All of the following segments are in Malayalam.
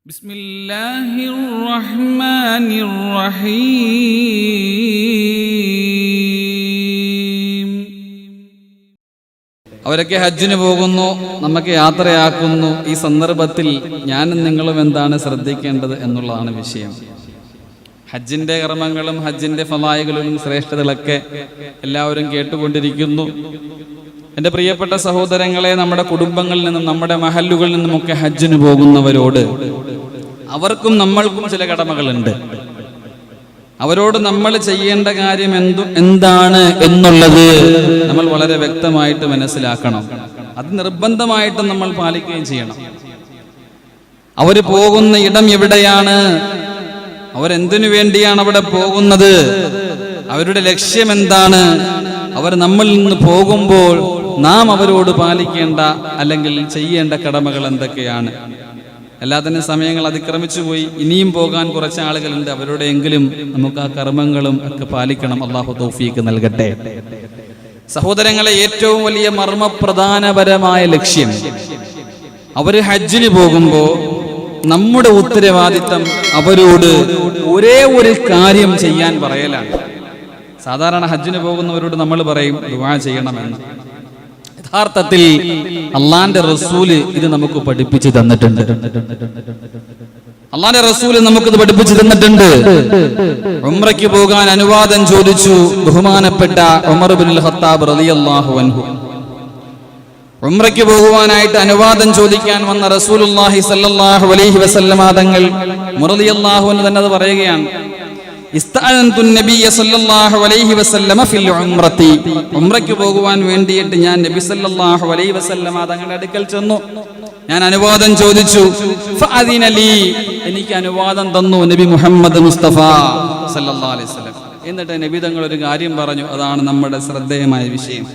ബിസ്മില്ലാഹിർ റഹ്മാനിർ റഹീം. അവരൊക്കെ ഹജ്ജിന് പോകുന്നു, നമുക്ക് യാത്രയാക്കുന്നു. ഈ സന്ദർഭത്തിൽ ഞാനും നിങ്ങളും എന്താണ് ശ്രദ്ധിക്കേണ്ടത് എന്നുള്ളതാണ് വിഷയം. ഹജ്ജിന്റെ കർമ്മങ്ങളും ഹജ്ജിന്റെ ഫളായിലുകളും ശ്രേഷ്ഠതകളൊക്കെ എല്ലാവരും കേട്ടുകൊണ്ടിരിക്കുന്നു. എൻ്റെ പ്രിയപ്പെട്ട സഹോദരങ്ങളെ, നമ്മുടെ കുടുംബങ്ങളിൽ നിന്നും നമ്മുടെ മഹല്ലുകളിൽ നിന്നുമൊക്കെ ഹജ്ജിന് പോകുന്നവരോട് അവർക്കും നമ്മൾക്കും ചില കടമകളുണ്ട്. അവരോട് നമ്മൾ ചെയ്യേണ്ട കാര്യം എന്താണ് എന്നുള്ളത് നമ്മൾ വളരെ വ്യക്തമായിട്ട് മനസ്സിലാക്കണം. അത് നിർബന്ധമായിട്ടും നമ്മൾ പാലിക്കുകയും ചെയ്യണം. അവർ പോകുന്ന ഇടം എവിടെയാണ്, അവരെന്തിനു വേണ്ടിയാണ് അവിടെ പോകുന്നത്, അവരുടെ ലക്ഷ്യം എന്താണ്, അവർ നമ്മളിൽ നിന്ന് പോകുമ്പോൾ നാം അവരോട് പാലിക്കേണ്ട അല്ലെങ്കിൽ ചെയ്യേണ്ട കടമകൾ എന്തൊക്കെയാണ്. എല്ലാത്തിനും സമയങ്ങൾ അതിക്രമിച്ചു പോയി. ഇനിയും പോകാൻ കുറച്ച് ആളുകളുണ്ട്. അവരോടെങ്കിലും നമുക്ക് ആ കർമ്മങ്ങളും ഒക്കെ പാലിക്കണം. അള്ളാഹു തൗഫീക്ക് നൽകട്ടെ. സഹോദരങ്ങളെ, ഏറ്റവും വലിയ മർമ്മപ്രധാനപരമായ ലക്ഷ്യം, അവര് ഹജ്ജിന് പോകുമ്പോൾ നമ്മുടെ ഉത്തരവാദിത്തം അവരോട് ഒരേ ഒരു കാര്യം ചെയ്യാൻ പറയലാണ്. സാധാരണ ഹജ്ജിന് പോകുന്നവരോട് നമ്മൾ പറയും ദുആ ചെയ്യണമെന്ന്. യഥാർത്ഥത്തിൽ അള്ളാന്റെ റസൂല് ഇത് നമുക്ക് പഠിപ്പിച്ചു തന്നിട്ടുണ്ട്. അള്ളാന്റെ റസൂല് നമുക്കിത് പഠിപ്പിച്ചു തന്നിട്ടുണ്ട്. ഉംറയ്ക്ക് പോകാൻ അനുവാദം ചോദിച്ചു ബഹുമാനപ്പെട്ട ഉമർ ഇബ്നുൽ ഖത്താബ് റളിയല്ലാഹു അൻഹു. ഉംറയ്ക്ക് പോകുവാനായിട്ട് അനുവാദം ചോദിക്കാൻ വന്ന റസൂലുള്ളാഹി സ്വല്ലല്ലാഹു അലൈഹി വസല്ലമ തങ്ങൾ റളിയല്ലാഹു അൻഹു തന്നെ അത് പറയുകയാണ്. ഇസ്തഅൻതു നബിയ സല്ലല്ലാഹു അലൈഹി വസല്ലമ ഫിൽ ഉംറതി. ഉംറയ്ക്ക് പോകുവാൻ വേണ്ടിയിട്ട് ഞാൻ നബി സല്ലല്ലാഹു അലൈഹി വസല്ലമ തങ്ങളുടെ അടുക്കൽ ചെന്നു. ഞാൻ അനുവാദം ചോദിച്ചു. ഫഅദിന ലി, എനിക്ക് അനുവാദം തന്നു നബി മുഹമ്മദ് മുസ്തഫ സല്ലല്ലാഹു അലൈഹി വസല്ലം. എന്നിട്ട് നബി തങ്ങൾ ഒരു കാര്യം പറഞ്ഞു. അതാണ് നമ്മുടെ ശ്രദ്ധേയമായ വിഷയം.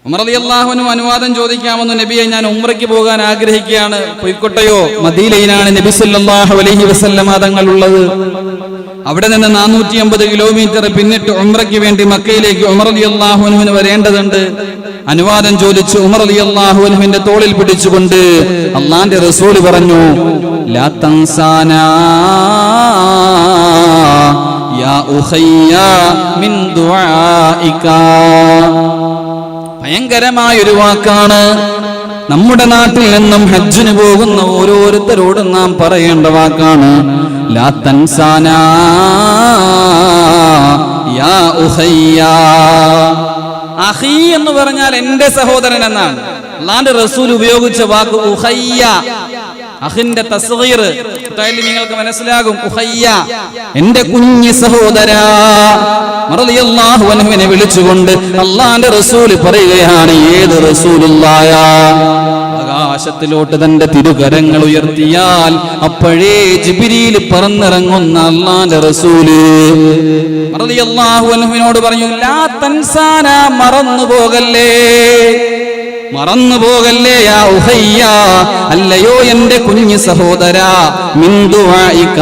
ഉമർ റളിയല്ലാഹു അൻഹു അനുവാദം ചോദിക്കാമെന്ന് നബിയെ, ഞാൻ ഉംറയ്ക്ക് പോകാൻ ആഗ്രഹിക്കുകയാണ്, പോയിക്കോട്ടെയോ? മദീനയിലാണ് നബി സല്ലല്ലാഹു അലൈഹി വസല്ലമ തങ്ങൾ ഉള്ളത്. അവിടെ നിന്ന് 450 കിലോമീറ്റർ പിന്നിട്ട് ഉംറയ്ക്ക് വേണ്ടി മക്കയിലേക്ക് ഉമർ റളിയല്ലാഹു അൻഹുവിന് വരേണ്ടതുണ്ട്. അനുവാദം ചോദിച്ചു. ഉമർ റളിയല്ലാഹു അൻഹുവിന്റെ തോളിൽ പിടിച്ചുകൊണ്ട് അല്ലാഹുവിന്റെ റസൂൽ പറഞ്ഞു, ലാ തൻസാനാ യാ ഉഖയ്യ മിൻ ദുആഇക. ഭയങ്കരമായൊരു വാക്കാണ്. നമ്മുടെ നാട്ടിൽ നിന്നും ഹജ്ജിന് പോകുന്ന ഓരോരുത്തരോടും നാം പറയേണ്ട വാക്കാണ്. ലാ തൻസാനാ യാ ഉഖയ്യ. അഖി എന്ന് പറഞ്ഞാൽ എന്റെ സഹോദരൻ എന്നാണ്. അല്ലാഹുവിന്റെ റസൂൽ ഉപയോഗിച്ച വാക്ക് ഉഖയ്യ. അഖിന്റെ തസ്ഗീർ നിങ്ങൾക്ക് മനസ്സിലാകും. ഉഖയ്യ, എന്റെ കുഞ്ഞു സഹോദരാ റളിയല്ലാഹു അൻഹുവിനെ വിളിച്ചുകൊണ്ട് അല്ലാഹുവിന്റെ റസൂൽ പറയുകയാണ്. ഏത് റസൂലുള്ളായ ആകാശത്തിലോട്ട് തന്റെ തിരുകരങ്ങൾ ഉയർത്തിയാൽ അപ്പോഴേ ജിബ്രീൽ പറന്നിറങ്ങുന്ന അല്ലാഹുവിന്റെ റസൂല് റളിയല്ലാഹു അൻഹുവിനോട് പറഞ്ഞു, ലാ തൻസാന, മറന്നു പോകല്ലേ യാ ഉഖയ്യ, അല്ലയോ എന്റെ കുഞ്ഞു സഹോദരാ, മിൻ ദുആഇക,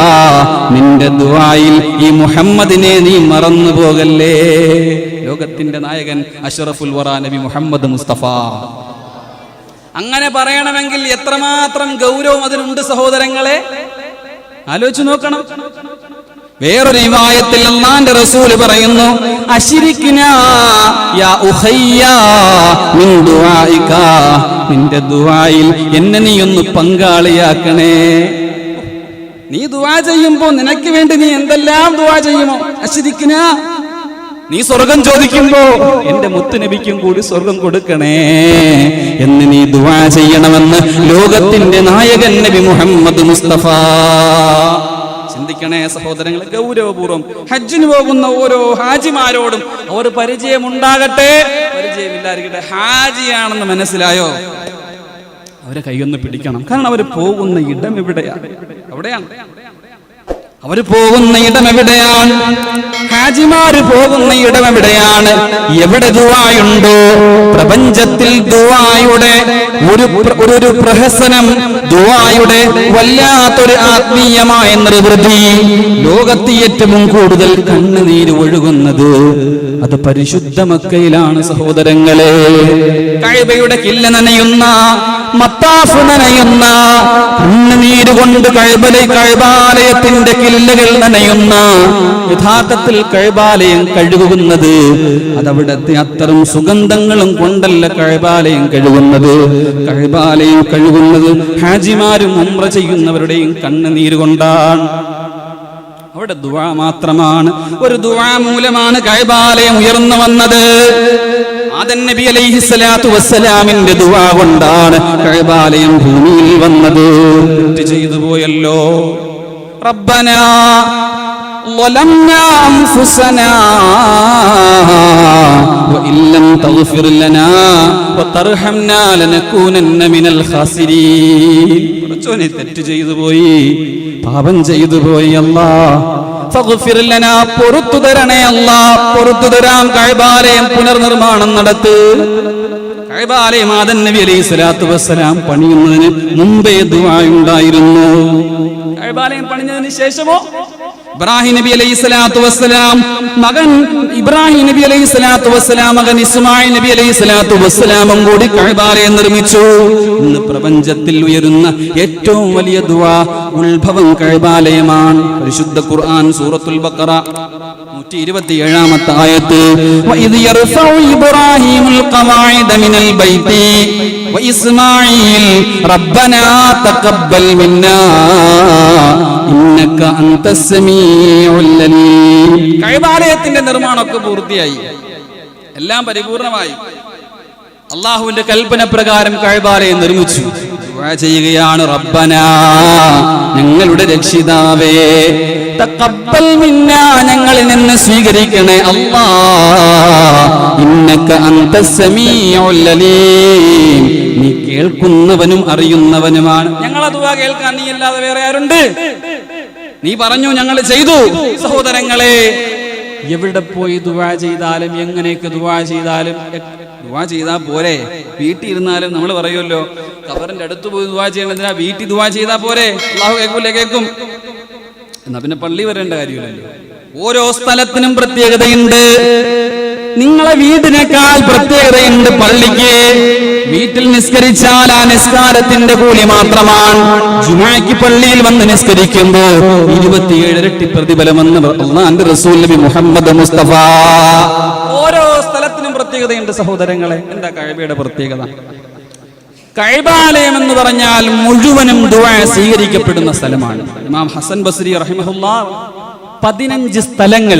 നിന്റെ ദുആയിൽ ഈ മുഹമ്മദിനെ നീ മറന്നു പോകല്ലേ. ലോകത്തിന്റെ നായകൻ അഷ്റഫുൽ വറ നബി മുഹമ്മദ് മുസ്തഫ. അങ്ങനെ പറയണമെങ്കിൽ എത്രമാത്രം ഗൗരവം അതിനുണ്ട് സഹോദരങ്ങളെ, ആലോചിച്ചു നോക്കണം. വേറൊരു റിവായത്തിൽ അല്ലാഹുവിന്റെ റസൂൽ പറയുന്നു, അശ്രിക്നാ യാ ഉഖയ്യ മിൻ ദുആഇക, നിന്റെ ദുആയിൽ എന്നെ നീ ഒന്ന് പങ്കാളിയാക്കണേ. നീ ദുആ ചെയ്യുമ്പോ നിനക്ക് വേണ്ടി നീ എന്തെല്ലാം ദുആ ചെയ്യുമോ, അശ്രിക്നാ, നീ സ്വർഗം ചോദിക്കുമ്പോ എന്റെ മുത്തുനബിക്കും കൂടി സ്വർഗം കൊടുക്കണേ എന്ന് നീ ദുആ ചെയ്യണമെന്ന് ലോകത്തിന്റെ നായകൻ നബി മുഹമ്മദ് മുസ്തഫ. ചിന്തിക്കണേ സഹോദരങ്ങളെ, ഗൗരവപൂർവ്വം ഹജ്ജിന് പോകുന്ന ഓരോ ഹാജിമാരോടും അവർ പരിചയമുണ്ടാകട്ടെ, പരിചയമില്ലാതിരിക്കട്ടെ, ഹാജിയാണെന്ന് മനസ്സിലായോ? അവരെ കൈയൊന്ന് പിടിക്കണം. കാരണം അവർ പോകുന്ന ഇടം എവിടെയാണ്? അവര് പോകുന്ന ഇടം എവിടെയാണ്? ഹാജിമാര് പോകുന്ന ഇടം എവിടെയാണ്? എവിടെ ദുആയുണ്ടോ പ്രപഞ്ചത്തിൽ ദുആയുടെ ഒരു പ്രഹസനം, ദുആയുടെ വല്ലാത്തൊരു ആത്മീയമായ നിർവൃതി, ലോകത്ത് ഏറ്റവും കൂടുതൽ കണ്ണുനീര് ഒഴുകുന്നത് അത് പരിശുദ്ധ മക്കയിലാണ് സഹോദരങ്ങളെ. കഅബയുടെ കില്ല നനയുന്ന, മത്താഫ് നനയുന്ന, കണ്ണുനീർ കണ്ണുനീരുകൊണ്ട് കഅബാലയത്തിന്റെ കില്ലകൾ നനയുന്ന, യഥാർത്ഥത്തിൽ കഅബാലയം കഴുകുന്നത് അതവിടത്തെ അത്തരം സുഗന്ധങ്ങളും കൊണ്ടല്ല കഅബാലയം കഴുകുന്നത്. കഅബാലയം കഴുകുന്നത് ഹാജിമാരും ഉംറ ചെയ്യുന്നവരുടെയും കണ്ണുനീര് കൊണ്ടാണ്. അവിടെ ദുആ മാത്രമാണ്, ഒരു ദുആ മൂലമാണ് കഅബാലയം ഉയർന്നു വന്നത്. ആദം നബി അലൈഹിസ്സലാത്തു വസ്സലാമിന്റെ ദുആ കൊണ്ടാണ് കഅബാലയം ഭൂമിയിൽ വന്നത്. തെറ്റ് ചെയ്തു പോയല്ലോ. റബ്ബനാ ളലംനാ അൻഫുസനാ വഇൻ ലം തഗ്ഫിർ ലനാ വതർഹംനാ ലനകൂനന്ന മിനൽ ഖാസിരീൻ. പടച്ചോനെ, തെറ്റ് ചെയ്തു പോയി, പാപം ചെയ്തു പോയി. അല്ലാഹ് ഫഗ്ഫിർ ലനാ, പൊറുത്തു തരണേ അല്ലാഹ്, പൊറുത്തു തരാം. കഅബാലയം പുനർനിർമ്മാണം നടത്ത്. കഅബാലയം ആദം നബി അലൈഹിസ്സലാത്തു വസ്സലാം പണിയുന്നതിന് മുമ്പേ ദുആ ഉണ്ടായിരുന്നു. കഅബാലയം പണിഞ്ഞതിന് ശേഷമോ ഇബ്രാഹിം നബി അലൈഹിസ്സലാത്തു വസ്സലാം മകൻ ഇബ്രാഹിം നബി അലൈഹിസ്സലാത്തു വസ്സലാം മകൻ ഇസ്മായിൽ നബി അലൈഹിസ്സലാത്തു വസ്സലാമും കൂടി കഅബാലയം നിർമ്മിച്ചു. ഇന്ന് പ്രപഞ്ചത്തിൽ ഉയരുന്ന ഏറ്റവും വലിയ ദുആ ഉത്ഭവം കഅബാലയമാണ്. പരിശുദ്ധ ഖുർആൻ സൂറത്തുൽ ബഖറ 127-ാമത്തെ ആയത്ത്, വഇദ് യർഫഉ ഇബ്രാഹീമുൽ ഖവാഇദ മിനൽ ബൈതി വഇസ്മാഈൽ റബ്ബനാ തഖബ്ബൽ മിന്നാ ഇന്നക അൻതസ് സമീഉൽ അലീം. കഅബാലയത്തിന്റെ നിർമ്മാണമൊക്കെ പൂർത്തിയായി, എല്ലാം പരിപൂർണമായി. അല്ലാഹുവിന്റെ കൽപ്പന പ്രകാരം കഅബാലയം നിർമ്മിച്ചു. ദുആ ചെയ്യുകയാണ്, റബ്ബനാ, ഞങ്ങളുടെ രക്ഷിതാവേ, തഖബ്ബൽ മിന്നാ, ഞങ്ങളിൽ നിന്ന് സ്വീകരിക്കണേ അല്ലാഹ്, ഇന്നക അൻതസ് സമീഉൽ അലീം, നീ കേൾക്കുന്നവനും അറിയുന്നവനുമാണ്. ഞങ്ങളെ ദുആ കേൾക്കാൻ നീ അല്ലാതെ വേറെ ആരുണ്ട്? നീ പറഞ്ഞു, ഞങ്ങൾ ചെയ്തു. സഹോദരങ്ങളെ, എവിടെ പോയി ദുആ ചെയ്താലും എങ്ങനെയൊക്കെ ദുആ ചെയ്താലും ദുആ ചെയ്താൽ പോരെ? വീട്ടിൽ ഇരുന്നാലും നമ്മൾ പറയുമല്ലോ, ഖബറിന്റെ അടുത്ത് പോയി ദുആ ചെയ്യണതിനാ, വീട്ടിൽ ദുആ ചെയ്താൽ പോരെ? അല്ലാഹു കേൾക്കൂലേ? കേൾക്കും. എന്നാ പിന്നെ പള്ളി വരേണ്ട കാര്യമില്ലല്ലോ. ഓരോ സ്ഥലത്തിനും പ്രത്യേകതയുണ്ട്. നിങ്ങളെ വീടിനേക്കാൾ പ്രത്യേകതയുണ്ട് പള്ളിക്ക്. വീട്ടിൽ നിസ്കരിച്ചാൽ ആ നിസ്കാരത്തിന്റെ കൂലി മാത്രമാണ്. ജുമുഅയ്ക്ക് പള്ളിയിൽ വന്ന് നിസ്കരിക്കുമ്പോൾ 27 ഇരട്ടി പ്രതിഫലമെന്ന് അല്ലാഹുവിന്റെ റസൂൽ നബി മുഹമ്മദ് മുസ്തഫ. ഓരോ സ്ഥലത്തിനും പ്രത്യേകതയുണ്ട് സഹോദരങ്ങളെ. എന്താ കഅബയുടെ പ്രത്യേകത? കഅബാലയം എന്ന് പറഞ്ഞാൽ മുഴുവനും ദുആ സ്വീകരിക്കപ്പെടുന്ന സ്ഥലമാണ്. ഇമാം ഹസൻ ബസ്രി റഹിമഹുല്ലാഹ് 15 സ്ഥലങ്ങൾ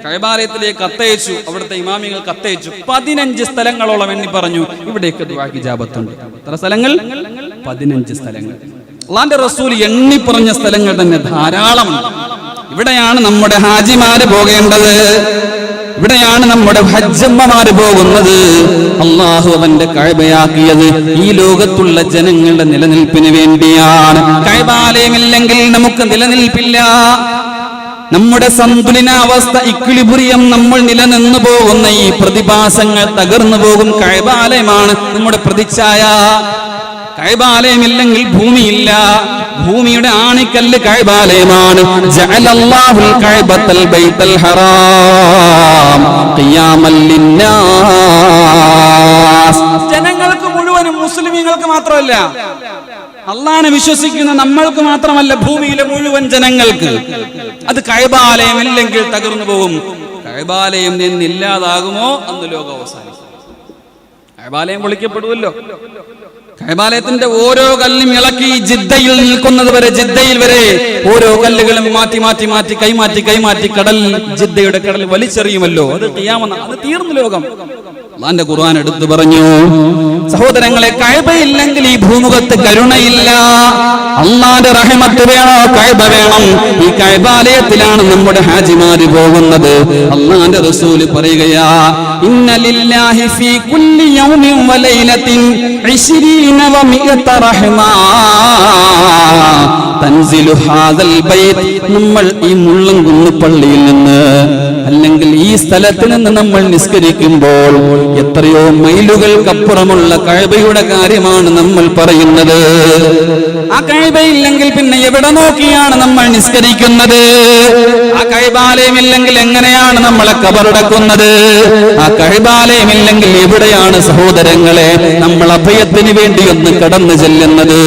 കഅബാലയത്തിലേക്ക് കത്തയച്ചു. അവിടുത്തെ ഇമാമികൾ കത്തയച്ചു. 15 സ്ഥലങ്ങളോളം എണ്ണി പറഞ്ഞു, ഇവിടേക്ക് ദുആക്ക് ഇജാബത്തുണ്ട്. എത്ര സ്ഥലങ്ങൾ? 15 സ്ഥലങ്ങൾ. അല്ലാഹുവിന്റെ റസൂൽ എണ്ണി പറഞ്ഞ സ്ഥലങ്ങൾ തന്നെ ധാരാളമുണ്ട്. ഇവിടെയാണ് നമ്മുടെ ഹാജിമാര് പോകേണ്ടത്. ഇവിടെയാണ് നമ്മുടെ ഹജ്ജമ്മമാര് പോകുന്നത്. അല്ലാഹു അവന്റെ കഅബയാക്കിയത് ഈ ലോകത്തുള്ള ജനങ്ങളുടെ നിലനിൽപ്പിന് വേണ്ടിയാണ്. കഅബാലയമില്ലെങ്കിൽ നമുക്ക് നിലനിൽപ്പില്ല. നമ്മുടെ സന്തുലനാവസ്ഥ, ഇക്വിലിബ്രിയം, നമ്മൾ നിലനിന്നു പോകുന്ന ഈ പ്രതിഭാസങ്ങൾ തകർന്നു പോകും. കഅബാലയമാണ് നമ്മുടെ പ്രതിച്ഛായ. കഅബാലയമില്ലെങ്കിൽ ഭൂമിയില്ല. ഭൂമിയുടെ ആണിക്കല്ല് കഅബാലയമാണ്. ജഅലല്ലാഹുൽ കഅബത്തൽ ബൈത്തൽ ഹറാം ഖിയാമൽ ലിന്നാസ്. ജനങ്ങൾക്ക് മുഴുവനും, മുസ്ലിമീങ്ങൾക്ക് മാത്രമല്ല, അള്ളാഹനെ വിശ്വസിക്കുന്ന നമ്മൾക്ക് മാത്രമല്ല, ഭൂമിയിലെ മുഴുവൻ ജനങ്ങൾക്ക്. അത് കഅബാലയം ഇല്ലെങ്കിൽ തകർന്നു പോകും. കഅബാലയം നിന്നില്ലാതാകുമോ അന്ന് ലോകം അവസാനിക്കും. കഅബാലയം പൊളിക്കപ്പെടുമല്ലോ. കഅബാലയത്തിന്റെ ഓരോ കല്ലും ഇളക്കി ജിദ്ദയിൽ നിൽക്കുന്നത് വരെ, ജിദ്ദയിൽ വരെ ഓരോ കല്ലുകളും മാറ്റി മാറ്റി മാറ്റി കൈമാറ്റി കടൽ, ജിദ്ദയുടെ കടൽ വലിച്ചെറിയുമല്ലോ. അത് ഖിയാമത്ത്, അത് തീർന്നു ലോകം. അല്ലാഹുവിന്റെ ഖുർആൻ എടുത്തു പറഞ്ഞു. സഹോദരങ്ങളെ, കഅബയില്ലെങ്കിൽ ഈ ഭൂമുഖത്ത് കരുണയില്ല. അല്ലാഹുവിന്റെ റഹ്മത്ത് വേണോ? കഅബ വേണം. ഈ കഅബാലയത്തിലാണ് നമ്മുടെ ഹാജിമാര് പോകുന്നത്. അല്ലാഹുവിന്റെ റസൂൽ പറയുകയാ, ഇന്ന ലില്ലാഹി ഫീ കുല്ലി യൗമിൻ വ ലൈലത്തിൻ 20 വ 100 റഹ്മാ തൻസിലു ഹാദൽ ബൈത്ത്. നമ്മൾ ഈ മുള്ളൻകുന്ന് പള്ളിയിൽ നിന്ന് അല്ലെങ്കിൽ ഈ സ്ഥലത്ത് നിന്ന് നമ്മൾ നിസ്കരിക്കുമ്പോൾ എത്രയോ മൈലുകൾക്കപ്പുറമുള്ള കഅബയുടെ കാര്യമാണ് നമ്മൾ പറയുന്നത്. ആ കഅബയില്ലെങ്കിൽ പിന്നെ എവിടെ നോക്കിയാണ് നമ്മൾ നിസ്കരിക്കുന്നത്? ആ കഅബാലയമില്ലെങ്കിൽ എങ്ങനെയാണ് നമ്മളെ ഖബറടക്കുന്നത്? ആ കഅബാലയമില്ലെങ്കിൽ എവിടെയാണ് സഹോദരങ്ങളെ നമ്മൾ അഭയത്തിന് വേണ്ടി ഒന്ന് കടന്നു ചെല്ലുന്നത്?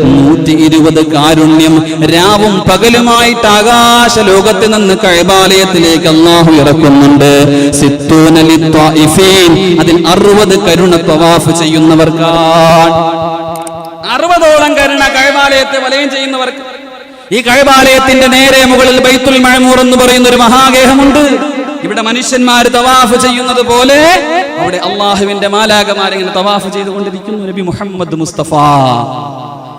120 കാരുണ്യം രാവും പകലുമായിട്ട് ആകാശ ലോകത്ത് നിന്ന് കഅബാലയത്തിലേക്ക് അല്ലാഹു ഇറക്കുന്നുണ്ട്. സിത്തൂന ലിത്വാഇഫീൻ, അതിൽ 60 കരുണ തവാഫ് ചെയ്യുന്നവർക്കാണ്. 60ഓളം കരുണ കഅബാലയത്തെ വലയം ചെയ്യുന്നവർക്ക്. ഈ കഅബാലയത്തിന്റെ നേരെ മുകളിൽ ബൈത്തുൽ മഅമൂർ എന്ന് പറയുന്ന ഒരു മഹാഗേഹമുണ്ട്. ഇവിടെ മനുഷ്യന്മാർ തവാഫ് ചെയ്യുന്നത് പോലെ അവിടെ അള്ളാഹുവിന്റെ മാലാകമാർ ഇങ്ങനെ തവാഫ് ചെയ്തുകൊണ്ടിരിക്കുന്നു. നബി മുഹമ്മദ് മുസ്തഫ.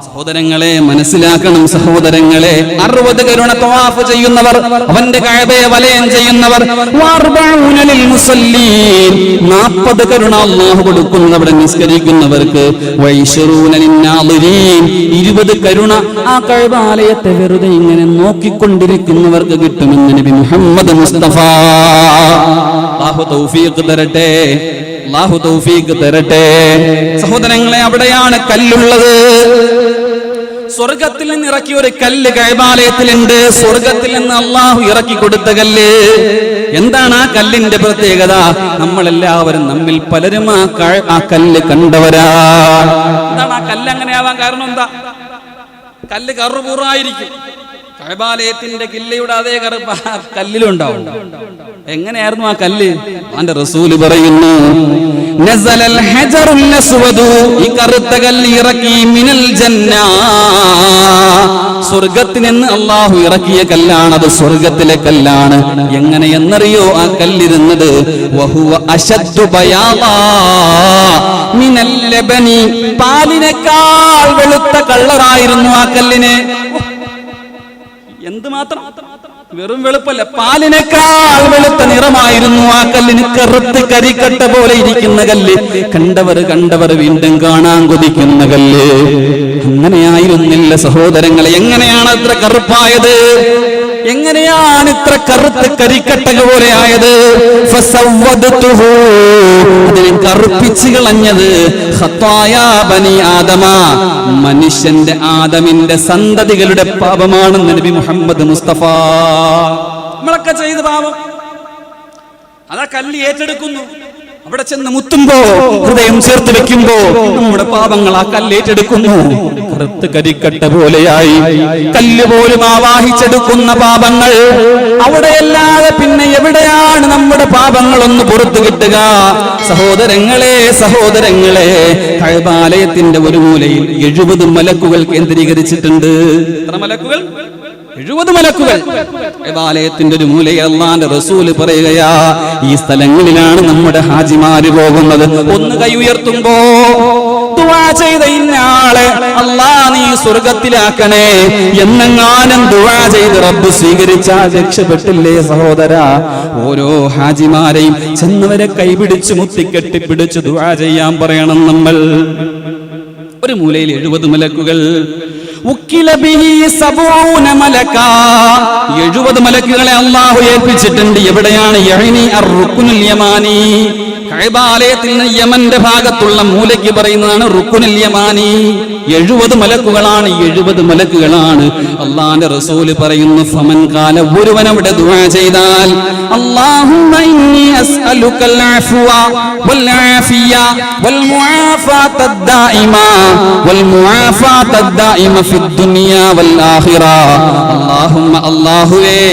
സഹോദരങ്ങളെ മനസ്സിലാക്കണം, സഹോദരങ്ങളെ 60 കരുണ തവാഫ് ചെയ്യുന്നവർ, അവന്റെ കഅബയെ വലയം ചെയ്യുന്നവർ, 40 കരുണ അല്ലാഹു കൊടുക്കുന്നു അവിടെ നിസ്കരിക്കുന്നവർക്ക്, 20 കരുണ ആ കഅബാലയത്തെ വെറുതെ ഇങ്ങനെ നോക്കിക്കൊണ്ടിരിക്കുന്നവർക്ക് കിട്ടുമെന്ന് നബി മുഹമ്മദ് മുസ്തഫ. അല്ലാഹു തൗഫീഖ് തരട്ടെ, അല്ലാഹു തൗഫീഖ് തരട്ടെ. സഹോദരങ്ങളെ, അവിടെയാണ് കല്ലുള്ളത്. സ്വർഗത്തിൽ നിന്ന് ഇറക്കിയ ഒരു കല്ല് കഅബാലയത്തിലുണ്ട്. സ്വർഗത്തിൽ നിന്ന് അള്ളാഹു ഇറക്കി കൊടുത്ത കല്ല്. എന്താണ് ആ കല്ലിന്റെ പ്രത്യേകത? നമ്മളെല്ലാവരും, നമ്മിൽ പലരും ആ കല്ല് കണ്ടവരാ. എന്താണ് ആ കല്ല് അങ്ങനെയാവാൻ കാരണം? എന്താ? കല്ല് കറുപൂറായിരിക്കും. കഅബാലയത്തിന്റെ കില്ലയുടെ അതേ കറുപ്പ് കല്ലിലുണ്ടാവും. എങ്ങനെയായിരുന്നു ആ കല്ല്? അവന്റെ റസൂല് പറയുന്നു, നസലൽ ഹജറുൽ അസ്വദു, ഈ കറുത്ത കല്ല് ഇറക്കി മിനൽ ജന്ന, സ്വർഗത്തിൽ നിന്ന് അല്ലാഹു ഇറക്കിയ കല്ലാണ്. അത് സ്വർഗത്തിലെ കല്ലാണ്. എങ്ങനെയെന്നറിയോ ആ കല്ലിരുന്നത്? വഹുവ അശദ്ദു ബയാദാ മിനൽ ലബനി, പാലിനേക്കാൾ വെളുത്ത കളറായിരുന്നു ആ കല്ലിന്. എന്തുമാത്രം വെറും വെളുപ്പല്ല, പാലിനേക്കാൾ വെളുത്ത നിറമായിരുന്നു ആ കല്ലിന്. കറുത്ത് കരിക്കട്ട പോലെ ഇരിക്കുന്ന കല്ല്, കണ്ടവർ വീണ്ടും കാണാൻ കൊതിക്കുന്ന കല്ല്. അങ്ങനെയായിരുന്നില്ല സഹോദരങ്ങളെ. എങ്ങനെയാണ് അത്ര കറുപ്പായത്? എങ്ങനെയാണ് ഇത്ര കറുത്ത് കരിക്കട്ട പോലെ ആയത്? ഫസവ്വദതുഹു, അതിനെ കറുപ്പിച്ച് കളഞ്ഞത്. ഖത്തായാ ബനി ആദമ, മനുഷ്യന്റെ ആദമിന്റെ സന്തതികളുടെ പാപമാണെന്ന് നബി മുഹമ്മദ് മുസ്തഫ. നമ്മളൊക്കെ ചെയ്ത പാപം അതാ കല്ല് ഏറ്റെടുക്കുന്നു. അവിടെ ചെന്ന് മുത്തുമ്പോ, ഹൃദയം ചേർത്ത് വെക്കുമ്പോ നമ്മുടെ പാപങ്ങൾ ആ കല്ലേറ്റെടുക്കുന്നു. കറുത്ത് കരിക്കട്ട പോലെയായി കല്ല് പോലും ആവാഹിച്ചെടുക്കുന്ന പാപങ്ങൾ. അവിടെയല്ലാതെ പിന്നെ എവിടെയാണ് നമ്മുടെ പാപങ്ങളൊന്ന് പുറത്തു കിട്ടുക? സഹോദരങ്ങളെ, കഅബാലയത്തിന്റെ ഒരു മൂലയിൽ 70 മലക്കുകൾ കേന്ദ്രീകരിച്ചിട്ടുണ്ട്. എത്ര മലക്കുകൾ? 70 മലക്കുകൾ. കഅബാലയത്തിന്റെ ഒരു മൂലയിൽ അല്ലാഹുവിന്റെ റസൂല് പറയുകയാ, ഈ സ്ഥലങ്ങളിലാണ് നമ്മുടെ ഹാജിമാര് പോകുന്നത്. ഒന്ന് കൈ ഉയർത്തുമ്പോ ദുആ ചെയ്ത ഇന്നയാളെ അല്ലാഹ് നീ സ്വർഗത്തിലാക്കണേ എന്നെങ്ങാനും ദുആ ചെയ്ത് റബ്ബ് സ്വീകരിച്ചാൽ രക്ഷപ്പെട്ടില്ലേ സഹോദരാ? ഓരോ ഹാജിമാരെയും ചെന്നവരെ കൈപിടിച്ച് മുത്തിക്കെട്ടിപ്പിടിച്ച് ദുആ ചെയ്യാൻ പറയണം നമ്മൾ. ഒരു മൂലയിൽ 70 മലക്കുകൾ. 70 മലക്കുകളെ അല്ലാഹു ഏൽപ്പിച്ചിട്ടുണ്ട്. എവിടെയാണ്? യഅനി അർ-റുക്നുൽ യമാനി, കഅബാലയത്തിൽ നിന്ന് യമന്റെ ഭാഗത്തുള്ള മൂലയ്ക്ക് പറയുന്നതാണ് റുക്നുൽ യമാനി. 70 മലക്കുകളാണ്, 70 മലക്കുകളാണ്. അല്ലാഹുവിന്റെ റസൂല് പറയുന്നു, ഫമൻ ഖാല, ഒരുവൻ അവിടെ ദുആ ചെയ്താൽ, അല്ലാഹുമ്മ ഇന്നി അസ്അലുകൽ അഫ്വ വൽ ആഫിയ വൽ മുആഫാത ദായിമ വൽ മുആഫാത ദായിമ ഫിദ് ദുനിയ വൽ ആഖിറ. അല്ലാഹുമ്മ, അല്ലാഹുവേ,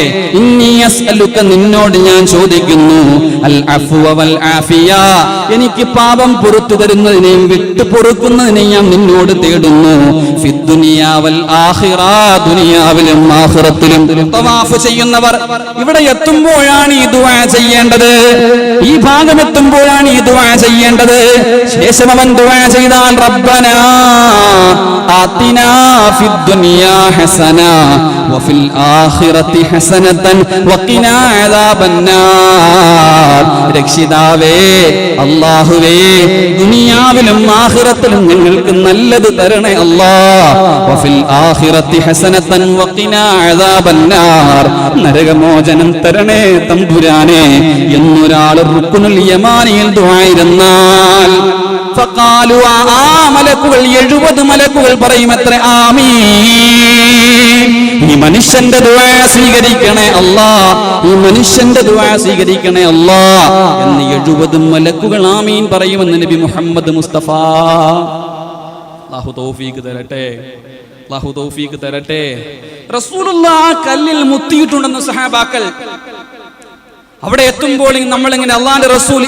ഇന്നി അസ്അലുക, നിന്നോട് ഞാൻ ചോദിക്കുന്നു, അൽ അഫ്വ വൽ ആഫിയ, എനിക്ക് പാപം പുറത്തു തരുന്നതിനെയും വിട്ടു പൊറുക്കുന്നതിനെയും ഞാൻ നിന്നോട് തേടുന്നു. ഫിദ് ദുനിയ വൽ ആഖിറ, ദുനിയാവിലും ആഖിറത്തിലും. തവാഫ് ചെയ്യുന്നവർ ഇവിടെ എത്തുമ്പോഴാണ് ഈ ദുആ ചെയ്യേണ്ടത്. ഈ ഭാഗം എത്തുമ്പോഴാണ് ഈ ദുആ ചെയ്യേണ്ടത്. ശേഷം അവൻ ദുആ ചെയ്താൽ, റബ്ബനാ ആതിനാ ഫിദ് ദുനിയ ഹസന വഫിൽ ആഖിറതി ഹസനതൻ വഖിനാ അദാബന്നാർ. രക്ഷിതാവേ, അല്ലാഹുവേ, ദുനിയാവിലും ആഖിറത്തിലും ഞങ്ങൾക്ക് നല്ലത് തരണേ അല്ലാഹ്. വഫിൽ ആഖിറതി ഹസനതൻ വഖിനാ അദാബന്നാർ. നരകമോചനം തരണേ തമ്പുരാനെ എന്നൊരാൾ റുക്നുൽ യമാനിയിൽ ദുആയിരുന്നാൽ ഫഖാലു ആ മലക്കുകൾ 70 മലക്കുകൾ പറയുമത്രേ ആമീൻ. ഈ മനുഷ്യന്റെ ദുആ സ്വീകരിക്കണേ അല്ലാഹ്, ഈ മനുഷ്യന്റെ ദുആ സ്വീകരിക്കണേ അല്ലാഹ് എന്ന് 70 മലക്കുകൾ ആമീൻ പറയുമെന്ന് നബി മുഹമ്മദ് മുസ്തഫ. അല്ലാഹു തൗഫീഖ് തരട്ടെ, അല്ലാഹു തൗഫീഖ് തരട്ടെ. റസൂലുള്ളാഹ് കല്ലിൽ മുത്തിയിട്ടുണ്ടെന്ന് സഹാബാക്കൾ അവിടെ എത്തുമ്പോൾ നമ്മളിങ്ങനെ അള്ളാന്റെ റസൂൽ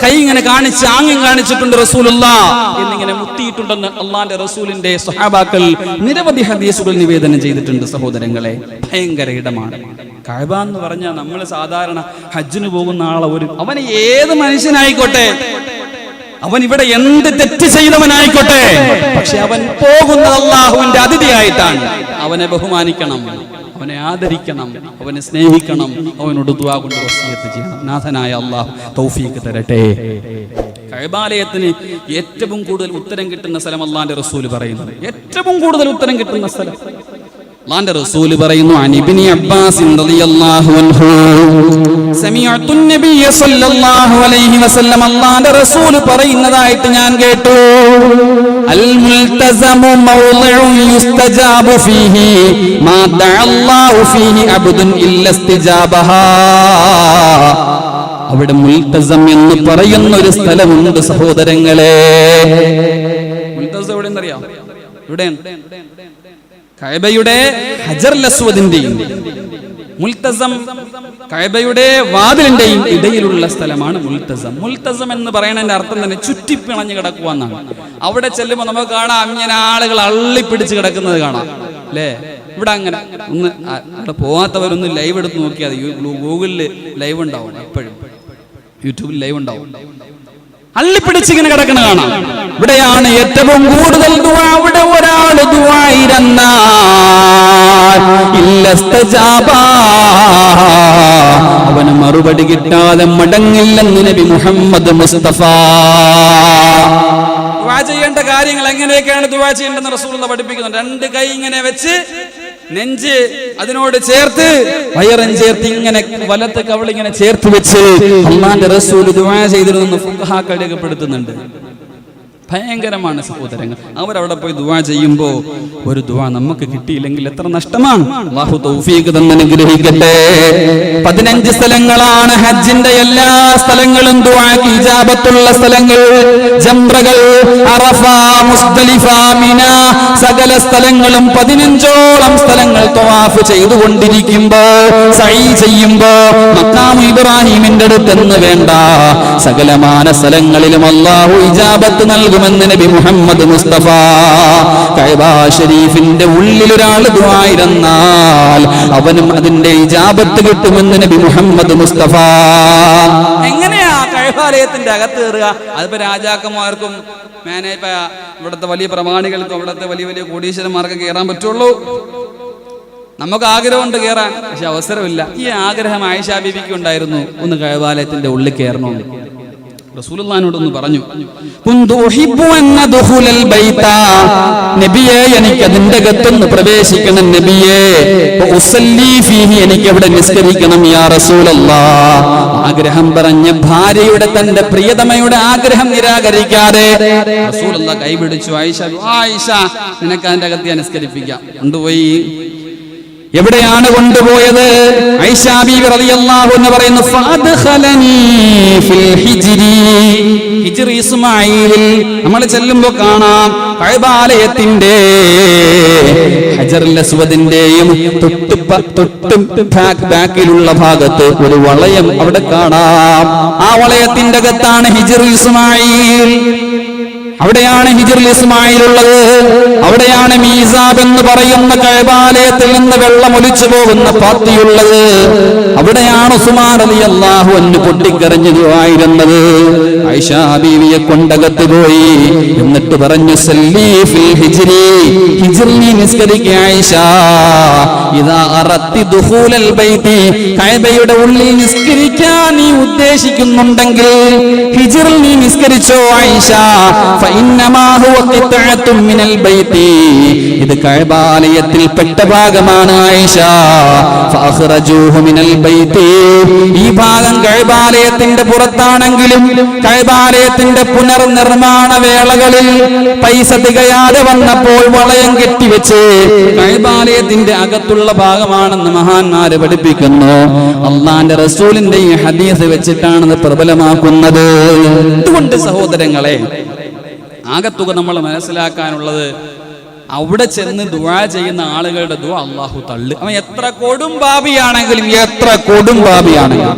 കൈ ഇങ്ങനെ കാണിച്ച് ആംഗ്യം കാണിച്ചിട്ടുണ്ട് റസൂലുള്ളാഹ് എന്നിങ്ങനെ മുത്തിയിട്ടുണ്ടെന്ന് അള്ളാന്റെ റസൂലിന്റെ സ്വഹാബാക്കൾ നിരവധി ഹദീസുകൾ നിവേദനം ചെയ്തിട്ടുണ്ട്. സഹോദരങ്ങളെ, ഭയങ്കര ഇടമാണ് കഅബ എന്ന് പറഞ്ഞാൽ നമ്മൾ സാധാരണ ഹജ്ജിന് പോകുന്ന ആളെ അവന് ഏത് മനുഷ്യനായിക്കോട്ടെ, അവൻ ഇവിടെ എന്ത് തെറ്റ് ചെയ്തവനായിക്കോട്ടെ, പക്ഷെ അവൻ പോകുന്നത് അള്ളാഹുവിന്റെ അതിഥിയായിട്ടാണ്. അവനെ ബഹുമാനിക്കണം, അവനെ ആദരിക്കണം, അവനെ സ്നേഹിക്കണം, അവനോട് ദുആ കൊണ്ട് വസിയത്ത് ചെയ്യണം. നാഥനായ അല്ലാഹു തൗഫീഖ് തരട്ടെ. കഅബാലയത്തിന് ഏറ്റവും കൂടുതൽ ഉത്തരം കിട്ടുന്ന സ്ഥലം അല്ലാഹുവിന്റെ റസൂൽ പറയുന്നത്, ഏറ്റവും കൂടുതൽ ഉത്തരം കിട്ടുന്ന സ്ഥലം അല്ലാഹുവിന്റെ റസൂൽ പറയുന്നു. അനിബ്നി അബ്ബാസ് റളിയല്ലാഹു അൻഹു സമിഅതു നബിയ സല്ലല്ലാഹു അലൈഹി വസല്ലം അല്ലാഹുവിന്റെ റസൂൽ പറയുന്നതായിട്ട് ഞാൻ കേട്ടു. അൽ മുൽതസമു മൗളിഉ യുസ്തജാബു ഫീഹി മാ ദഅല്ലാഹു ഫീഹി അബ്ദുൻ ഇല്ല ഇസ്തിജാബഹാ. അവിടെ മുൽതസം എന്ന് പറയുന്ന ഒരു സ്ഥലമുണ്ട് സഹോദരങ്ങളെ. മുൽതസം എവിടെയെന്നറിയാം? എവിടെയാണ്? കഅബയുടെ ഹജറുൽ അസ്വദിന്റെയും മുൽതസം കഅബയുടെ വാതിലിന്റെയും ഇടയിലുള്ള സ്ഥലമാണ് മുൽതസം. മുൽതസം എന്ന് പറയുന്നതിന്റെ അർത്ഥം തന്നെ ചുറ്റിപ്പിണഞ്ഞു കിടക്കുക എന്നാണ്. അവിടെ ചെല്ലുമ്പോൾ നമുക്ക് കാണാം ഇങ്ങനെ ആളുകൾ അള്ളിപ്പിടിച്ച് കിടക്കുന്നത് കാണാം, അല്ലേ? ഇവിടെ അങ്ങനെ ഒന്ന് അവിടെ പോകാത്തവരൊന്ന് ലൈവ് എടുത്ത് നോക്കിയാൽ ഗൂഗിളിൽ ലൈവ് ഉണ്ടാവും, എപ്പോഴും യൂട്യൂബിൽ ലൈവ് ഉണ്ടാവും. അള്ളിപ്പിടിച്ചിങ്ങനെ കിടക്കണ കാണാം. ഇവിടെയാണ് ഏറ്റവും കൂടുതൽ ദുആ. അവിടെ ഒരാൾ ദുആയിരുന്നാൽ അവന് മറുപടി കിട്ടാതെ മടങ്ങില്ലെന്ന് നബി മുഹമ്മദ് മുസ്തഫ. ദുആ ചെയ്യേണ്ട കാര്യങ്ങൾ എങ്ങനെയൊക്കെയാണ് ദുആ ചെയ്യേണ്ടതെന്ന് റസൂലുള്ളാഹി പഠിപ്പിക്കുന്നുണ്ട്. 2 കൈ ഇങ്ങനെ വെച്ച് നെഞ്ച് അതിനോട് ചേർത്ത് വയറും ചേർത്ത് ഇങ്ങനെ വലത്തെ കവളിങ്ങനെ ചേർത്ത് വെച്ച് അല്ലാഹുവിന്റെ റസൂൽ ദുആ ചെയ്തിരുന്നു ഫുഖഹാക്കൾ രേഖപ്പെടുത്തുന്നുണ്ട്. ഭയങ്കരമാണ് സഹോദരങ്ങൾ. അവരവിടെ പോയി ദുആ ചെയ്യുമ്പോൾ ഒരു ദുആ നമുക്ക് കിട്ടിയില്ലെങ്കിൽ എത്ര നഷ്ടമാണ്. അല്ലാഹു തൗഫീഖ് തന്ന് അനുഗ്രഹിക്കട്ടെ. 15 സ്ഥലങ്ങളാണ് ഹജ്ജിന്റെ എല്ലാ സ്ഥലങ്ങളും ദുആക്ക് ഇജാബത്തുള്ള സ്ഥലങ്ങൾ. ജംറകൾ, അറഫ, മുസ്ദലിഫ, മിന, സകല സ്ഥലങ്ങളും 15ഓളം സ്ഥലങ്ങൾ തവാഫ് ചെയ്തുകൊണ്ടിരിക്കുമ്പോൾ, സഈ ചെയ്യുമ്പോൾ മഖാം ഇബ്രാഹിമിന്റെ അടുത്തെന്ന് വേണ്ട സകലമാന സ്ഥലങ്ങളിലും അല്ലാഹു ഇജാബത്ത് നൽകുമെന്ന് നബി മുഹമ്മദ് മുസ്തഫ. കഅബ ശരീഫിന്റെ ഉള്ളിൽ ഒരാൾ ദുആയിരുന്നാൽ അവനും അതിന്റെ ഇജാബത്ത് കിട്ടുമെന്ന് നബി മുഹമ്മദ് മുസ്തഫ. എങ്ങനെയാ കഅബാലയത്തിന്റെ അകത്ത് കയറുക? അതിപ്പോ രാജാക്കന്മാർക്കും ഇവിടുത്തെ വലിയ പ്രമാണികൾക്കും ഇവിടുത്തെ വലിയ വലിയ കോടീശ്വരന്മാർക്ക് കയറാൻ പറ്റുള്ളൂ. നമുക്ക് ആഗ്രഹമുണ്ട് കയറാൻ, പക്ഷെ അവസരമില്ല. ഈ ആഗ്രഹം ആയിഷ ബീവിക്ക് ഉണ്ടായിരുന്നു, ഒന്ന് കഅബാലയത്തിന്റെ ഉള്ളിൽ കയറണമെന്ന്. റസൂലുള്ളാഹിനോടൊന്ന് പറഞ്ഞു, നബിയെ എനിക്ക് അതിന്റെ അകത്തൊന്ന് പ്രവേശിക്കണം നബിയെ, എനിക്ക് അവിടെ നിസ്കരിക്കണം യാ റസൂലല്ലാഹ്. ആഗ്രഹം പറഞ്ഞ ഭാര്യയുടെ തന്റെ പ്രിയതമയുടെ ആഗ്രഹം നിരാകരിക്കാതെ റസൂലുള്ളാഹി കൈപിടിച്ചു. ആയിഷ നിനക്ക് അതിന്റെ അകത്ത് ഞാൻ നിസ്കരിപ്പിക്കാം. കൊണ്ടുപോയി. എവിടെയാണ് കൊണ്ടുപോയത്? ആയിഷ ബീവി റളിയല്ലാഹു അൻഹ പറയുന്നു, ഫഅദ്ഖലനി ഫിൽ ഹിജ്രി. ഹിജ്ർ ഇസ്മാഈലിൽ നമ്മൾ ചെല്ലുമ്പോൾ കാണാം കഅബാലയത്തിന്റെ ഹജറുൽ അസ്വദിന്റെയും തൊട്ട് ബാക്കിലുള്ള ഭാഗത്ത് ഒരു വളയം അവിടെ കാണാം. ആ വളയത്തിന്റെ അകത്താണ് ഹിജ്ർ ഇസ്മാഈൽ. അവിടെയാണ് ഹിജ്റുൽ ഇസ്മായിൽ ഉള്ളത്. അവിടെയാണ് മീസാബ് എന്ന് പറയുന്ന കഅബാലയത്തിൽ നിന്ന് വെള്ളം ഒലിച്ചു പോകുന്ന പാത്തിയുള്ളത്. അവിടെയാണ് ഉസ്മാൻ റളിയല്ലാഹു അൻഹു പൊട്ടിക്കരഞ്ഞു ദുആയിരുന്നത്. ആയിഷ ബീവിയെ കൊണ്ടകത്ത് പോയി. എന്നിട്ട് പറഞ്ഞു, സല്ലി ഫിൽ ഹിജ്രി, ഹിജ്റിൽ നീ നിസ്കരിക്കുക ആയിഷ. ഇദാ അറത്തി ദുഖൂലൽ ബൈതി, കഅബയുടെ ഉള്ളിൽ നിസ്കരിക്കാൻ നീ ഉദ്ദേശിക്കുന്നുണ്ടെങ്കിൽ ഹിജ്റിൽ നീ നിസ്കരിച്ചോ ആയിഷ. ഫഇന്നമാ ഹുവ ഖിത്അത്തും മിനൽ ബൈതി, ഇത് കഅബാലയത്തിൽ പെട്ട ഭാഗമാണ് ആയിഷ. ഫഅഖ്റജൂഹു മിനൽ ബൈതി, ഈ ഭാഗം കഅബാലയത്തിന്റെ പുറത്താണെങ്കിലും കഅബാലയത്തിന്റെ പുനർനിർമ്മാണ വേളകളിൽ പൈസ തികയാതെ വന്നപ്പോൾ വളയം കെട്ടിവെച്ച് കഅബാലയത്തിന്റെ അകത്തുള്ള ഭാഗമാണെന്ന് മഹാന്മാര് പഠിപ്പിക്കുന്നു. അള്ളാന്റെ റസൂലിന്റെ ഈ ഹദീസ് വെച്ചിട്ടാണ് ഇത് പ്രബലമാക്കുന്നത്. അതുകൊണ്ട് സഹോദരങ്ങളെ, ആകത്തുക നമ്മൾ മനസ്സിലാക്കാനുള്ളത്, അവിടെ ചെന്ന് ദുആ ചെയ്യുന്ന ആളുകളുടെ ദുആ അല്ലാഹു തള്ളു. അവൻ എത്ര കൊടും പാപിയാണെങ്കിലും, എത്ര കൊടും പാപിയാണെങ്കിലും,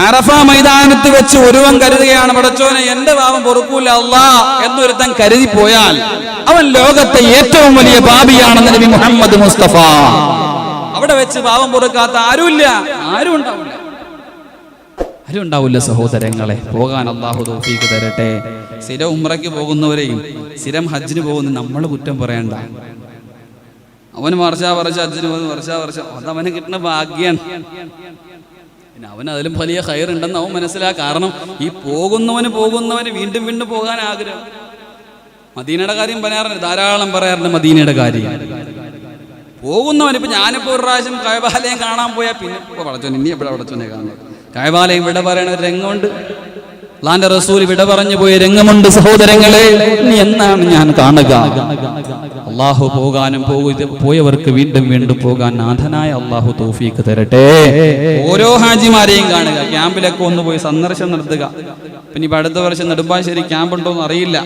അറഫ മൈതാനത്ത് വെച്ച് ഒരുവൻ കരുതുകയാണ്, പടച്ചോനെ എന്റെ പാപം പൊറുക്കൂല അല്ലാ എന്നൊരുത്തൻ കരുതി പോയാൽ അവൻ ലോകത്തെ ഏറ്റവും വലിയ പാപിയാണെന്ന് നബി മുഹമ്മദ് മുസ്തഫ. അവിടെ വെച്ച് പാപം പൊറുക്കാത്ത ആരുമില്ല, ആരും ഉണ്ടാവില്ല സഹോദരങ്ങളെ. പോകാൻ അല്ലാഹു തൗഫീഖ് തരട്ടെ. സ്ഥിരം ഉംറയ്ക്ക് പോകുന്നവരെയും സ്ഥിരം ഹജ്ജിന് പോകുന്ന നമ്മൾ കുറ്റം പറയണ്ട. അവന് വർഷാ ഹജ്ജിന് പോകുന്നു, വർഷ അതവന് കിട്ടുന്ന ഭാഗ്യാണ്. പിന്നെ അവന് അതിലും വലിയ ഖൈർ ഉണ്ടെന്ന് അവൻ മനസ്സിലാക്കുക. കാരണം ഈ പോകുന്നവന് വീണ്ടും വീണ്ടും പോകാൻ ആഗ്രഹം. മദീനയുടെ കാര്യം പറയാറുണ്ട്, ധാരാളം പറയാറുണ്ട് മദീനയുടെ കാര്യം. പോകുന്നവന്, ഇപ്പൊ ഞാനിപ്പോ ഒരു പ്രാവശ്യം കഅബാലയം കാണാൻ പോയാൽ പിന്നെ പടച്ചോനെ ഇനി എവിടെ പടച്ചോനെ കാണുന്നത്. കഅബാലയം വിട പറയണ ഒരു രംഗമുണ്ട്, അല്ലാഹുവിന്റെ റസൂൽ വിട പറഞ്ഞു പോയ രംഗമുണ്ട്. സഹോദരങ്ങളെ, ഇനി എന്നാണ് ഞാൻ കാണുക? അള്ളാഹു പോകാനും പോയവർക്ക് വീണ്ടും വീണ്ടും പോകാൻ നാഥനായ അള്ളാഹു തൗഫീഖ് തരട്ടെ. ഓരോ ഹാജിമാരെയും കാണുക, ക്യാമ്പിലൊക്കെ ഒന്ന് പോയി സന്ദർശനം നടത്തുക. പിന്നെ ഇപ്പൊ അടുത്ത വർഷം നെടുമ്പാശ്ശേരി ക്യാമ്പ് ഉണ്ടോ എന്ന് അറിയില്ല.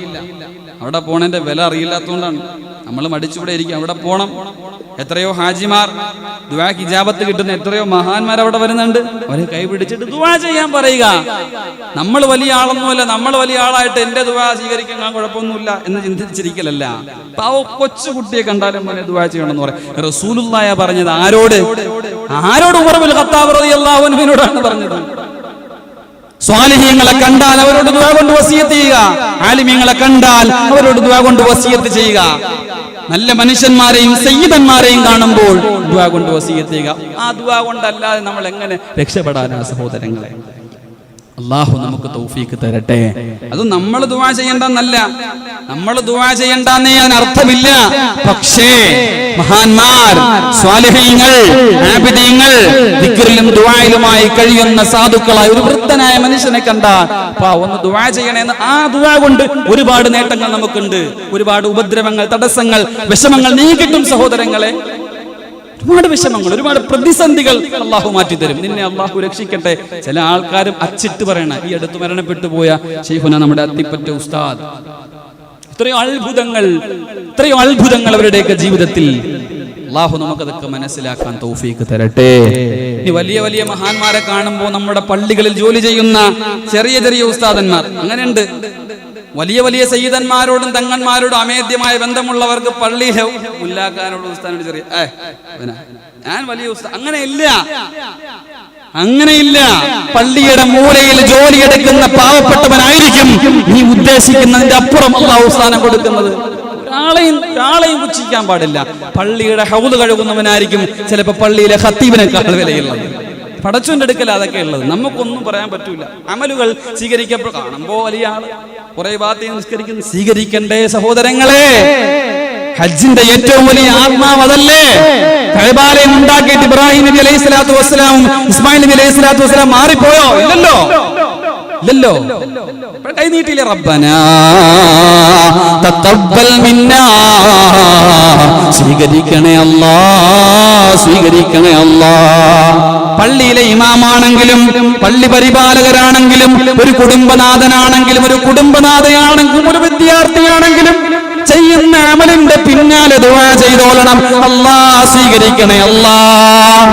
അവിടെ പോണതിന്റെ വില അറിയില്ലാത്തതുകൊണ്ടാണ് നമ്മൾ മടിച്ചുകൂടെ ഇരിക്കും. അവിടെ പോണം. എത്രയോ ഹാജിമാർ ദുആക്ക് ഇജാബത്ത് കിട്ടുന്ന എത്രയോ മഹാന്മാർ അവിടെ വരുന്നുണ്ട്. അവരെ കൈ പിടിച്ചിട്ട് ദുആ ചെയ്യാൻ പറയുക. നമ്മൾ വലിയ ആളൊന്നുമല്ല, നമ്മൾ വലിയ ആളായിട്ട് എന്റെ ദുആ സ്വീകരിക്കാൻ കുഴപ്പമൊന്നുമില്ല എന്ന് ചിന്തിച്ചിരിക്കലല്ല. പാവ കൊച്ചുകുട്ടിയെ കണ്ടാലും പോലെ ദുആ ചെയ്യണമെന്ന് പറയും. റസൂലുള്ളാഹി പറഞ്ഞത് ആരോട്? ഉമർ ഇബ്നുൽ ഖത്താബ് റളിയല്ലാഹു അൻഹുവിനോടാണ് പറഞ്ഞത്. സ്വാലിഹീങ്ങളെ കണ്ടാൽ അവരോട് ദുആ കൊണ്ട് വസിയത്ത് ചെയ്യുക, ആലിമീങ്ങളെ കണ്ടാൽ അവരോട് ദുആ കൊണ്ട് വസിയത്ത് ചെയ്യുക. നല്ല മനുഷ്യന്മാരെയും സയ്യിദന്മാരെയും കാണുമ്പോൾ ദുആ കൊണ്ട് വസിയത്ത് ചെയ്യുക. ആ ദുആ കൊണ്ടല്ലാതെ നമ്മൾ എങ്ങനെ രക്ഷപ്പെടാനാ സഹോദരങ്ങളെ? അല്ലാഹു നമുക്ക് തൗഫീഖ് തരട്ടെ. അത് നമ്മൾ ദുആ ചെയ്യണ്ടെന്നല്ല, നമ്മൾ ദുആ ചെയ്യണ്ടെന്നേ അതിനർത്ഥമില്ല. പക്ഷേ മഹാന്മാർ, സ്വാലിഹീങ്ങൾ, ആബിദീങ്ങൾ, ദിക്റിലും ദുആയിലുമായി കഴിയുന്ന സാധുക്കളായ ഒരു വൃദ്ധനായ മനുഷ്യനെ കണ്ടാൽ ഒന്ന് ദുആ ചെയ്യണമെന്ന്, ആ ദുആ കൊണ്ട് ഒരുപാട് നേട്ടങ്ങൾ നമുക്കുണ്ട്. ഒരുപാട് ഉപദ്രവങ്ങൾ, തടസ്സങ്ങൾ, വിഷമങ്ങൾ നീങ്ങിക്കിട്ടും സഹോദരങ്ങളെ. ഒരുപാട് വിഷമങ്ങൾ, ഒരുപാട് പ്രതിസന്ധികൾ അള്ളാഹു മാറ്റിത്തരും. നിന്നെ അള്ളാഹു രക്ഷിക്കട്ടെ. ചില ആൾക്കാരും അച്ചിട്ട് പറയണ, ഈ അടുത്ത് മരണപ്പെട്ടു പോയ ശൈഖുന നമ്മുടെ അത്തിപ്പറ്റ ഉസ്താദ്, എത്രയോ അത്ഭുതങ്ങൾ അവരുടെയൊക്കെ ജീവിതത്തിൽ. അള്ളാഹു നമുക്കതൊക്കെ മനസ്സിലാക്കാൻ തൗഫീഖ് തരട്ടെ. ഇനി വലിയ വലിയ മഹാന്മാരെ കാണുമ്പോൾ നമ്മുടെ പള്ളികളിൽ ജോലി ചെയ്യുന്ന ചെറിയ ചെറിയ ഉസ്താദന്മാർ അങ്ങനെയുണ്ട്. വലിയ വലിയ സയ്യിദന്മാരോടും തങ്ങന്മാരോടും അമേദ്യമായ ബന്ധമുള്ളവർക്ക് പള്ളിയിലെ ഉല്ലാക്കാനോട് ഉസ്താദിനോട് ചെറിയ ഞാൻ വലിയ ഉസ്താദ് അങ്ങനെയില്ല. പള്ളിയുടെ മൂലയിൽ ജോലിയെടുക്കുന്ന പാവപ്പെട്ടവനായിരിക്കും നീ ഉദ്ദേശിക്കുന്നതിന്റെ അപ്പുറം അല്ലാഹു സ്ഥാനം കൊടുക്കുന്നത്. ഒരാളെയും പുച്ഛിക്കാൻ പാടില്ല. പള്ളിയുടെ ഹൗദ് കഴുകുന്നവനായിരിക്കും ചിലപ്പോ പള്ളിയിലെ ഖത്തീബിനേക്കാൾ വിലയുള്ളത്. പടച്ചോന്റെ അടുക്കൽ അതൊക്കെ ഉള്ളത്. നമുക്കൊന്നും പറയാൻ പറ്റൂല. അമലുകൾ കാണുമ്പോ വലിയ ആള് കുറെ ഭാഗത്ത് നിസ്കരിക്കുന്നു, സ്വീകരിക്കണ്ടേ സഹോദരങ്ങളെ? ഹജ്ജിന്റെ ഏറ്റവും വലിയ ആത്മാവ് അതല്ലേ? കഅബാലയം ഉണ്ടാക്കിയിട്ട് ഇബ്രാഹിം നബി അലൈഹി സ്വലാത്തു വസ്സലാമും ഇസ്മായിൽ നബി അലൈഹി സ്വലാത്തു വസ്സലാം മാറിപ്പോയോ? ഇല്ലല്ലോ. കൈ നീട്ടിയില്ലേ? റബ്ബനാ തഖബ്ബൽ മിന്നാ, സ്വീകരിക്കണേ അല്ലാ. പള്ളിയിലെ ഇമാമാണെങ്കിലും പള്ളി പരിപാലകരാണെങ്കിലും ഒരു കുടുംബനാഥനാണെങ്കിലും ഒരു കുടുംബനാഥയാണെങ്കിലും ഒരു വിദ്യാർത്ഥിയാണെങ്കിലും ചെയ്യുന്ന അമലിന്റെ പിന്നാലെ ദുആ ചെയ്തോളണം. അല്ലാഹ് സ്വീകരിക്കണേ അല്ലാഹ്.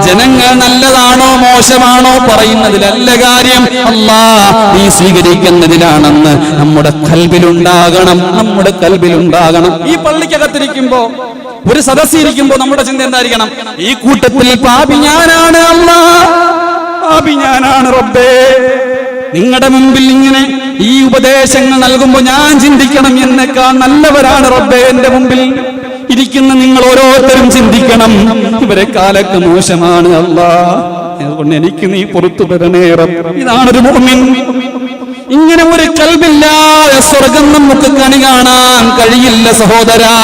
ജനങ്ങൾ നല്ലതാണോ മോശമാണോ പറയുന്നതിലല്ല കാര്യം, അല്ലാഹ് നീ സ്വീകരിക്കുന്നതിലാണെന്ന് നമ്മുടെ കൽബിലുണ്ടാകണം. ഈ പള്ളിക്കകത്തിരിക്കുമ്പോ, ഒരു സദസ്സിരിക്കുമ്പോ നമ്മുടെ ചിന്ത എന്തായിരിക്കണം? ഈ കൂട്ടത്തിൽ പാപി ഞാനാണ് അല്ലാഹ്, പാപി ഞാനാണ് റബ്ബേ. നിങ്ങളുടെ മുമ്പിൽ ഇങ്ങനെ ഈ ഉപദേശങ്ങൾ നൽകുമ്പോൾ ഞാൻ ചിന്തിക്കണം, എന്നെക്കാൾ നല്ലവരാണ് റബ്ബേ എന്റെ മുമ്പിൽ ഇരിക്കുന്ന നിങ്ങൾ ഓരോരുത്തരും ചിന്തിക്കണം, ഇവരെ കാലൊക്കെ മോശമാണ് അല്ലാഹ്, അതുകൊണ്ട് എനിക്ക് നീ പുറത്തു തരണേ റബ്ബ്. ഇതാണൊരു മുഅ്മിൻ. ഇങ്ങനെ ഒരു കൽബില്ലാതെ സ്വർഗം നമുക്ക് കണി കാണാൻ കഴിയില്ല സഹോദരാ.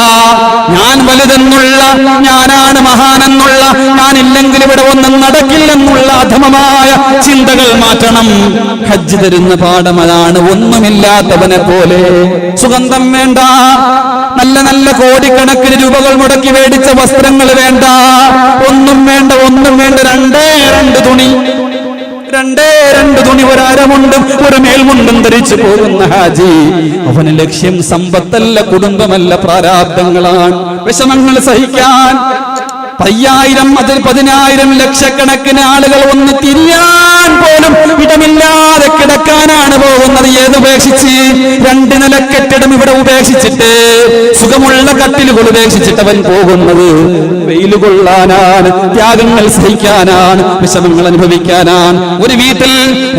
ഞാൻ വലുതെന്നുള്ള, ഞാനാണ് മഹാനെന്നുള്ള, ഞാനില്ലെങ്കിൽ ഇവിടെ ഒന്നും നടക്കില്ലെന്നുള്ള അധമമായ ചിന്തകൾ മാറ്റണം. ഹജ്ജ് തരുന്ന പാഠം അതാണ്. ഒന്നുമില്ലാത്തവനെ പോലെ സുഗന്ധം വേണ്ട, നല്ല നല്ല കോടിക്കണക്കിന് രൂപകൾ മുടക്കി മേടിച്ച വസ്ത്രങ്ങൾ വേണ്ട, ഒന്നും വേണ്ട, ഒന്നും വേണ്ട. രണ്ടേ രണ്ട് തുണി, ഒരരമുണ്ടും ഒരു മേൽമുണ്ടും ധരിച്ചു പോകുന്ന ഹാജി, അവന് ലക്ഷ്യം സമ്പത്തല്ല, കുടുംബമല്ല, പ്രാരാബ്ദങ്ങളാണ്, വിഷമങ്ങൾ സഹിക്കാൻ. 5000 അതിൽ 10000 ലക്ഷക്കണക്കിന് ആളുകൾ ഒന്ന് തിരിയാൻ പോലും ഇടമില്ലാതെ കിടക്കാനാണ് പോകുന്നത്. ഏതുപേക്ഷിച്ച്? 2 നില കെട്ടിടം ഇവിടെ ഉപേക്ഷിച്ചിട്ട്, സുഖമുള്ള കട്ടിലുകൾ ഉപേക്ഷിച്ചിട്ട് അവൻ പോകുന്നത് വെയിൽ കൊള്ളാനാണ്, ത്യാഗങ്ങൾ സഹിക്കാനാണ്, വിഷമങ്ങൾ അനുഭവിക്കാനാണ്. ഒരു വീട്ടിൽ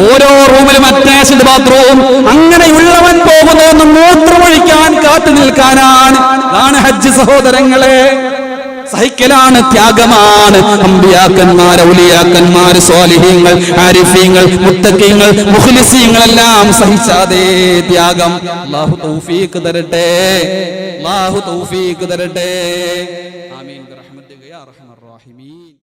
ഓരോ റൂമിലും അറ്റാച്ച്ഡ് ബാത്റൂം, അങ്ങനെയുള്ളവൻ പോകുന്നതെന്ന് മൂത്രമൊഴിക്കാൻ കാത്തു നിൽക്കാനാണ്. അതാണ് ഹജ്ജ് സഹോദരങ്ങളെ. സഹിക്കലാണ്, ത്യാഗമാണ്. അമ്പിയാക്കന്മാർ, ഔലിയാക്കന്മാർ, സ്വാലിഹീങ്ങൾ, ആരിഫീങ്ങൾ, മുത്തഖീങ്ങൾ, മുഖ്ലിസീങ്ങൾ എല്ലാം സഹിച്ചാതെ ത്യാഗം. അല്ലാഹു തൗഫീഖ് തരട്ടെ, അല്ലാഹു തൗഫീഖ് തരട്ടെ. ആമീൻ ബിറഹ്മതിക യാ അർഹമർ റഹീമീൻ.